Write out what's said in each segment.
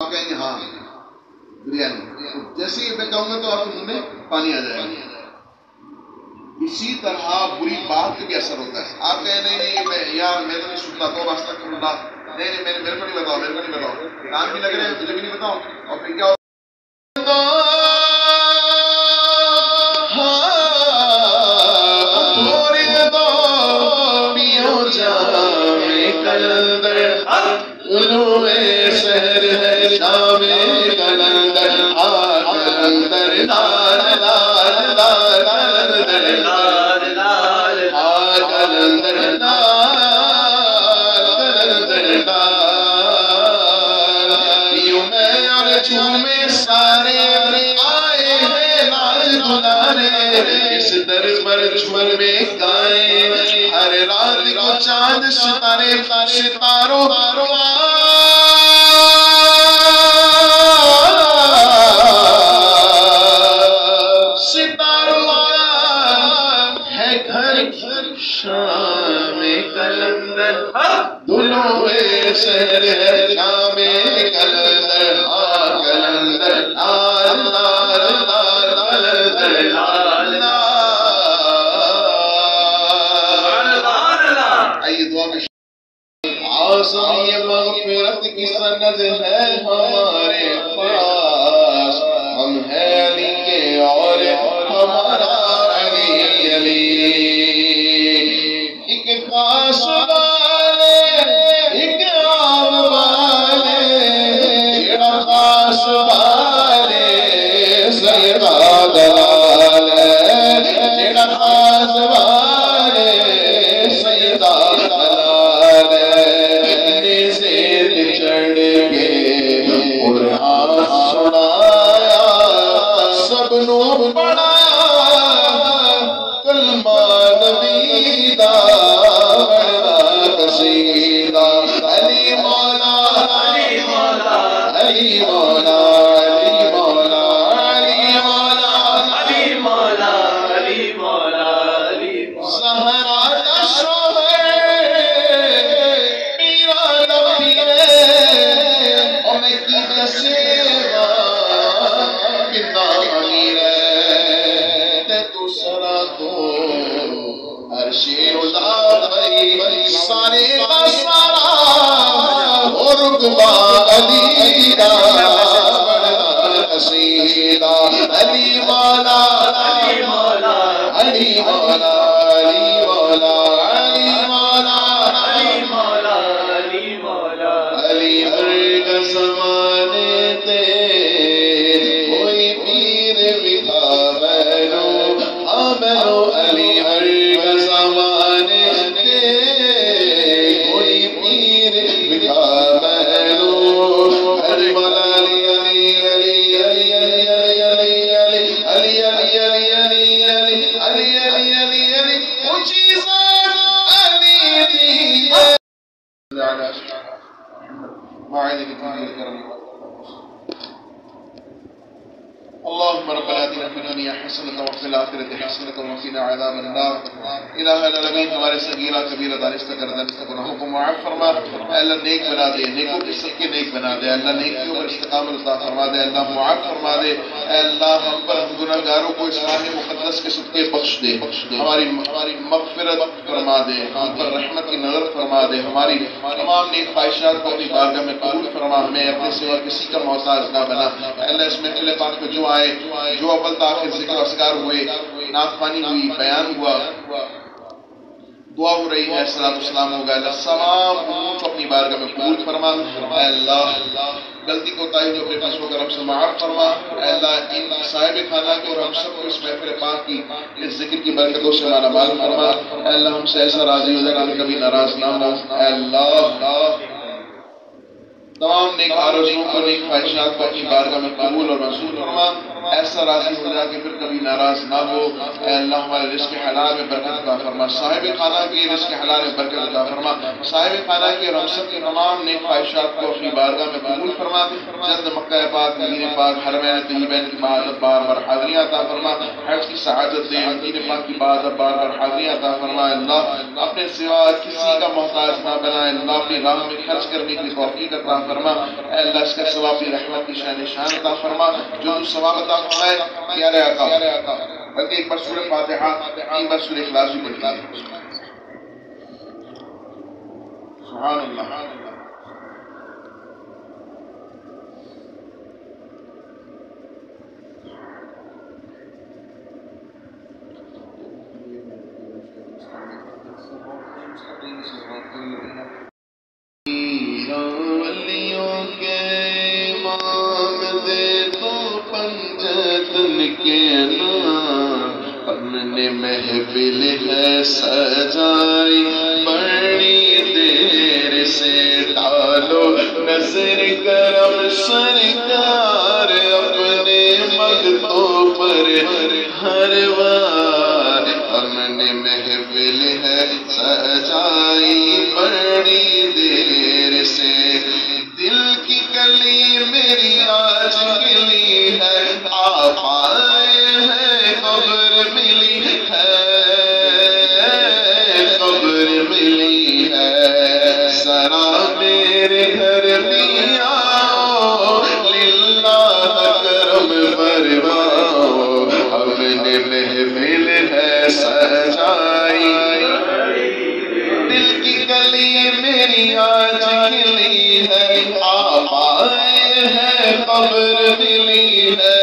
آپ کہیں گے ہاں بریانی، جیسے ہی میں کہوں گا تو آپ کے منہ میں پانی آ جائے گا۔ اسی طرح بری بات کا بھی اثر ہوتا ہے۔ آپ کہیں نہیں یار میں تو نہیں سنتا تو استغفراللہ، نہیں میرے کو نہیں بتاؤ، میرے کو نہیں بتاؤ، کام بھی لگ رہے ہیں مجھے بھی نہیں بتاؤ، اور پھر کیا ہوتا اس در پر جھوم میں گائیں، ہر رات کو چاند ستارے ستاروں ہے گھر شام کلندر، دلوں شہر ہے شام کلندر، کلندر لال لال لال کلندر لال لال۔ آئیے دعا میں آسم یہ مغفرت کی سند ہے ہمارے پاس، ہم ہیں علی کے اور ہمارا علی علی، ایک خاص والے ایک عام والے، جڑا خاص والے سیدہ دلال، جڑا خاص والے سیدہ دلال، اتنے زید چڑھ کے قرآن سنایا، سب نو پڑھایا کلمہ نبی دا بڑا قصیدہ، علی مولا علی مولا علی مولا علی مولا علی مولا علی مولا علی مولا علی مولا، زہرا دا شوہر میرا نبی ہے، اور میں کی دسیگا کتنا امیر ہے، تے دوسرا تو عرش ازاد بھئی سارے کا سارا، اور رقبہ علی دا بڑا قصیدہ، علی مولا علی مولا علی مولا علی مولا علی مولا علی مولا علی مولا، علی ہر زمانے تے کوئی پیر بھی تھا بہنو، ہاں بہنو علی ہر زمانے تے کوئی پیر بھی تھا بہنو، علی مولا علی علی علی علی علی علی علی علی علی علی علی علی علی علی علی اونچی ذات علی دی اللهم ربنا آتنا في الدنيا حسنة وفي الآخرة حسنة وقنا عذاب النار۔ الہ العالمین ہمارے صغیرہ کبیرہ دانستہ کردانستہ گناہوں کو معاف فرما، اے اللہ نیک بنا دے، نیکوں کے سب کے نیک بنا دے، اللہ نیکیوں پر استقامت عطا فرما دے، اللہ معاف فرما دے، اے اللہ ہم پر ہم گناہگاروں کو اس ماہ مقدس کے صدقے بخش دے، ہماری مغفرت فرما دے، ہم پر رحمت کی نظر فرما دے، ہماری تمام نیک خواہشات کو اپنی بارگاہ میں قبول فرما، ہمیں اپنے سوا کسی کا محتاج نہ بنا۔ اے اللہ اس محفل پاک میں جو آئے، جو اول تاخیر ذکر و اذکار ہوئے، نعت خوانی ہوئی، بیان ہوا، دعا ہو رہی ہے، صلاۃ والسلام ہوگا، اللہ تمام امور کو اپنی بارگاہ میں قبول فرما۔ اے اللہ غلطی کوتاہی جو اپنے فضل و کرم سے معاف فرما، اے اللہ ان صاحب خانہ کو اور ہم سب کو اس محفل پاک کی اس ذکر کی برکتوں سے مالا مال فرما۔ اے اللہ ہم سے ایسا راضی ہو جائے کہ ہم کبھی ناراض نہ ہو۔ اے اللہ تمام نیک آرزوؤں کو، نیک خواہشات کو اپنی بارگاہ میں قبول اور منظور فرما۔ ایسا راضی ہو جا کہ پھر کبھی ناراض نہ ہو۔ اے اللہ ہمارے رزق حلال میں برکت عطا فرما، صاحب خانہ کے رزق حلال میں برکت عطا فرما، صاحب خانہ کے رمضان کے تمام نیک خواہشات کو اپنی بارگاہ میں قبول فرما، جلد مکہ پاک مدینہ پاک حرمین طیبین کی بار بار حاضریاں عطا فرما، حج کی سعادت دے، مدینہ پاک کی بار بار حاضریاں عطا فرما۔ اللہ اپنے سوا کسی کا محتاج نہ بنائے، اللہ اپنی راہ میں خرچ کرنے کی توفیق عطا فرما۔ اے اللہ اس کا ثواب اپنی رحمت کی شان نشان عطا فرما، جو ثواب عطا فرمائے پیارے آقا۔ بلکہ ایک بار سورہ فاتحہ، ایک بار سورہ اخلاص بھی پڑھتا ہے۔ سبحان اللہ۔ ولیوں کے امام دے تو پنجتن کے نام، اپنے محفل ہے سجائی بڑی دیر سے، ڈالو نظر کرم سرکار اپنے مگتوں پر ہر وار، اپنے محفل ہے سجائی بڑی دیر سے، دل کی کلی میری آج گلی ہے، آپ آئے ہیں خبر ملی ہے، خبر ملی ہے، ذرا میرے گھر بھی آؤ، للہ کرم فرماؤ، اپنے محفل ہے سجائی، دل کی گلی میری آج کھلی ہے، آپ آئے ہیں خبر ملی ہے،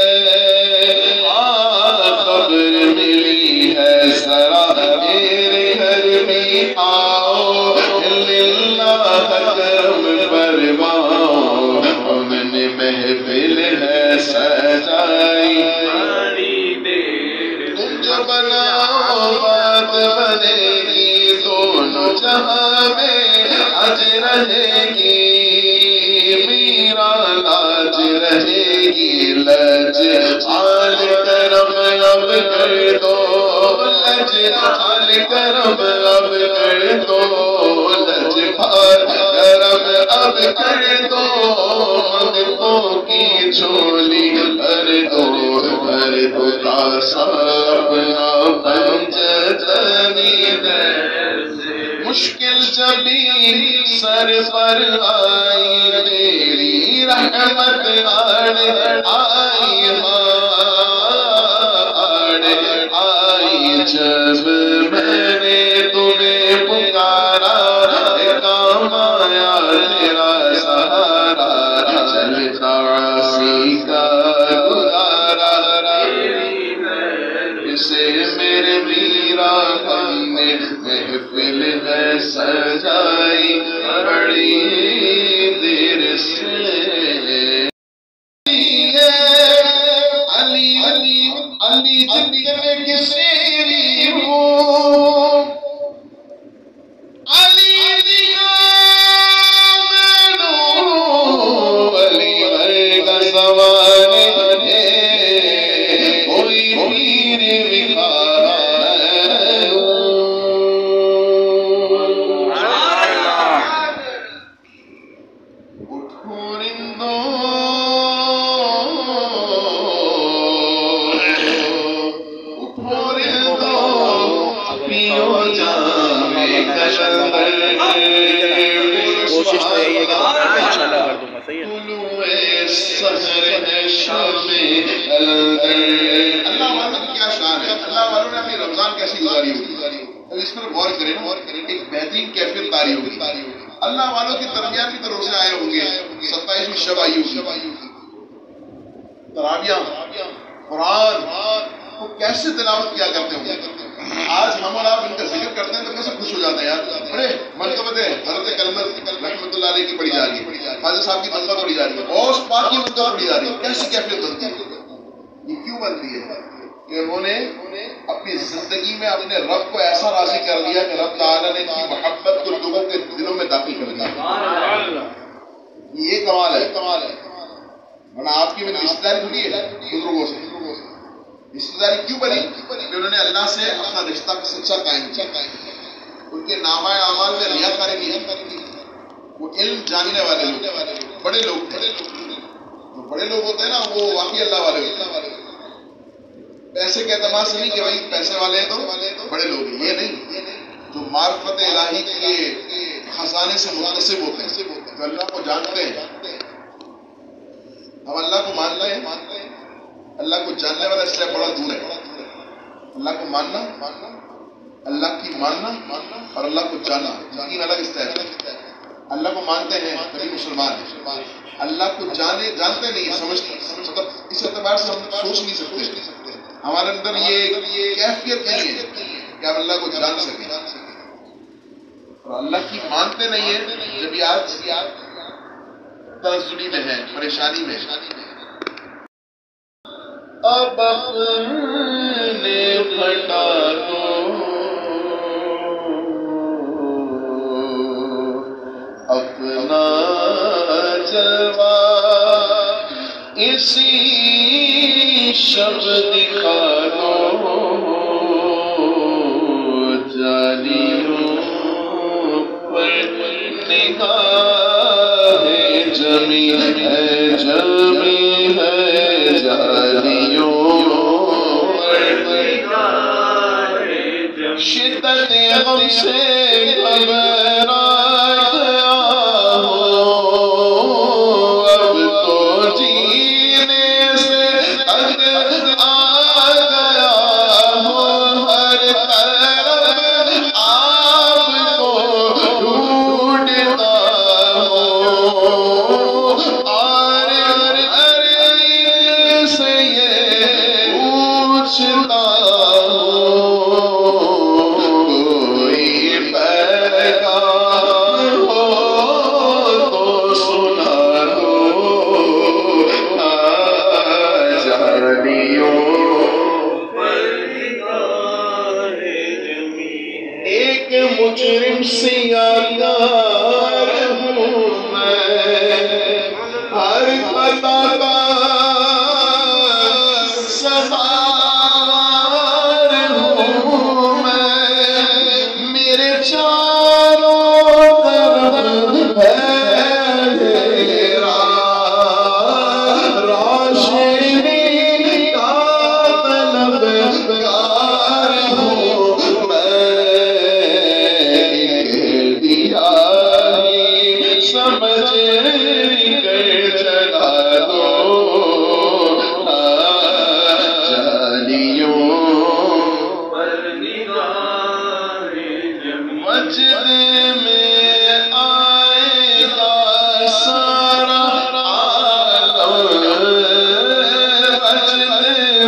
خبر ملی ہے، ذرا میرے گھر بھی آؤ، للہ کرم فرماؤ، اپنے محفل ہے سجائی، تم جو بناؤ بات بنے گی، دونوں جہاں میں آج رہے گی، میرا لاج رہے گی، لج آل کرم اب کر دو، لج آل کرم اب کر دو، لج آل کرم اب کر دو، مغتوں کی جھولی بھر دو، بھر دو کاسا اپنا پنجتنی دے، مشکل جبھی سر پر آئی، تیری رحمت آڑ آئی، آئی جب میں نے تمہیں پکارا، کام آیا تیرا سہارا، چلتا سیکھا گزارا، اسے میرے میرا ہم نے محفل ہے سجائی بڑی دیر سے، علی علی علی ذکر کسی بھی ہوں، علی علی کا سوال ہے، کوئی پیر بکھارا کوشش تو یہی ہے کہ انشاءاللہ کر دوں گا، صحیح ہے۔ اللہ والوں کی کیا شان ہے، اللہ والوں نے اپنی رمضان کیسی گزاری ہوگی، اس پر غور کریں، ایک بہترین کیفیت طاری ہوگی۔ اللہ والوں کے درمیان بھی تو روزے آئے ہوں گے، 27ویں شب آئی ہوگی، تراویح قرآن وہ کیسے تلاوت کیا کرتے ہوں گے۔ آج ہم اور آپ ان کا ذکر کرتے ہیں تو کیسے خوش ہو جاتے ہیں یار، ارے منقبت ہے حضرت کلمت رحمۃ اللہ علیہ کی پڑھی جا رہی ہے، خواجہ صاحب کی منقبت پڑھی جا رہی ہے، غوث پاک کی منقبت پڑھی جا رہی ہے، کیسی کیفیت بنتی ہے۔ یہ کیوں بنتی ہے کہ انہوں نے اپنی زندگی میں اپنے رب کو ایسا راضی کر دیا کہ رب تعالیٰ نے ان کی محبت کو لوگوں کے دلوں میں داخل کر دیا۔ یہ کمال ہے۔ ورنہ آپ کی میں رشتہ داری تھوڑی ہے بزرگوں سے. رشتہ داری کیوں بنی کہ انہوں نے اللہ سے اپنا رشتہ سچا قائم کیا. ان کے نامہ اعمال میں ریاکاری نہیں کی. وہ علم جاننے والے لوگ بڑے لوگ تھے. جو بڑے لوگ ہوتے ہیں نا وہ واقعی اللہ والے ہوتے ہیں. پیسے کے اعتماد سے نہیں کہ بھائی پیسے والے ہیں تو بڑے لوگ ہیں، یہ نہیں. جو معرفت الہی کے خزانے سے منتسب ہوتے ہیں، جو اللہ کو جانتے ہیں. ہم اللہ کو مانتے ہیں، اللہ کو جاننے والا اس سے بڑا دور ہے. اللہ کو ماننا، اللہ کی ماننا اور اللہ کو جاننا تین الگ اسٹیپ ہیں. اللہ کو مانتے ہیں تبھی مسلمان ہیں. اللہ کو جانتے نہیں، سمجھتے مطلب اس اعتبار سے ہم سوچ نہیں سکتے. ہمارے اندر یہ کیفیت نہیں ہے کہ ہم اللہ کو جان سکیں. اور اللہ کی مانتے نہیں ہیں جب یہ آج تنزلی میں ہے، پریشانی میں. اب اپنے پھٹا دو اپنا جلوہ اسی شب دکھا دو. جالیوں پر نگاہ جمی ہے، جمی ہے جالیوں پر نگاہ جمی. شدت غم سے گھبرا گیا ہوں، اب تو جینے سے تنگ آ گیا ہوں. ہر طرف آپ کو ڈھونڈتا ہوں، اور عرض سے یہ پوچھتا مجرم سیاہکار ہوں میں، ہر خطا کا سزاوار ہوں میں. میرے چاروں طرف ہے اندھیرا، روشنی کا طلبگار ہوں میں. سمجھ کر چلا دو جالیوں پر نگاہ جمی. وجد میں آئے گا سارا عالم، وجد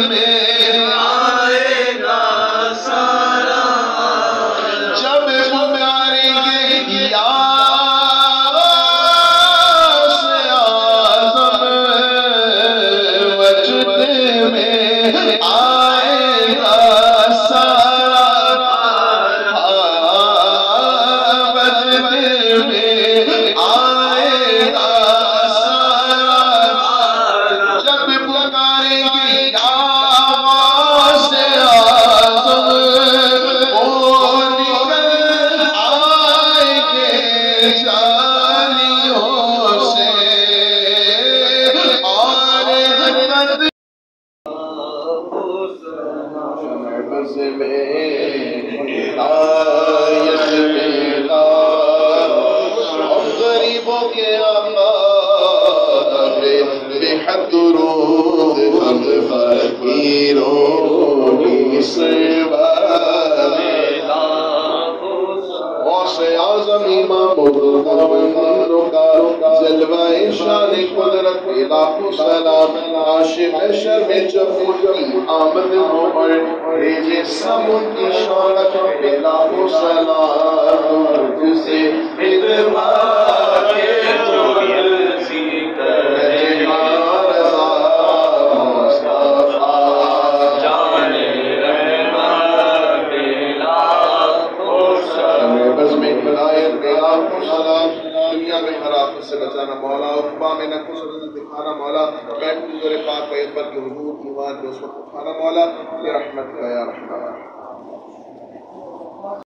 میں آئے گا سارا عالم. جب پکاریں گے یا آئے گا سارا وجد میں آئے گا سارا. جب پکاریں گے یا غوث اعظم، وہ نکل آئیں گے جالیوں سے. اور غریبوں کے آقا بے حد درود ہم فقیروں کی سربراہ. غوث اعظم امام مردوں کا جلوہ شان قدرت لاکھوں سلام. عاشق شرم جب کی آمد ہو اور بھیجے سب ان کی شانت پہ لاکھوں سلام. جسے ادوا کے جو دل سی کرے رضا مصطفیٰ جانے رحمت لاکھوں سلام. بزم ہدایت پہ لاکھوں سلام. دنیا میں ہر آفت سے بچانا مولا، عقبہ میں نقص و نظر دکھانا مولا، بیٹھ حضور پاک پیغمبر کے حضور ایمان کے اس وقت اٹھانا مولا، برحمتک یا رحمن۔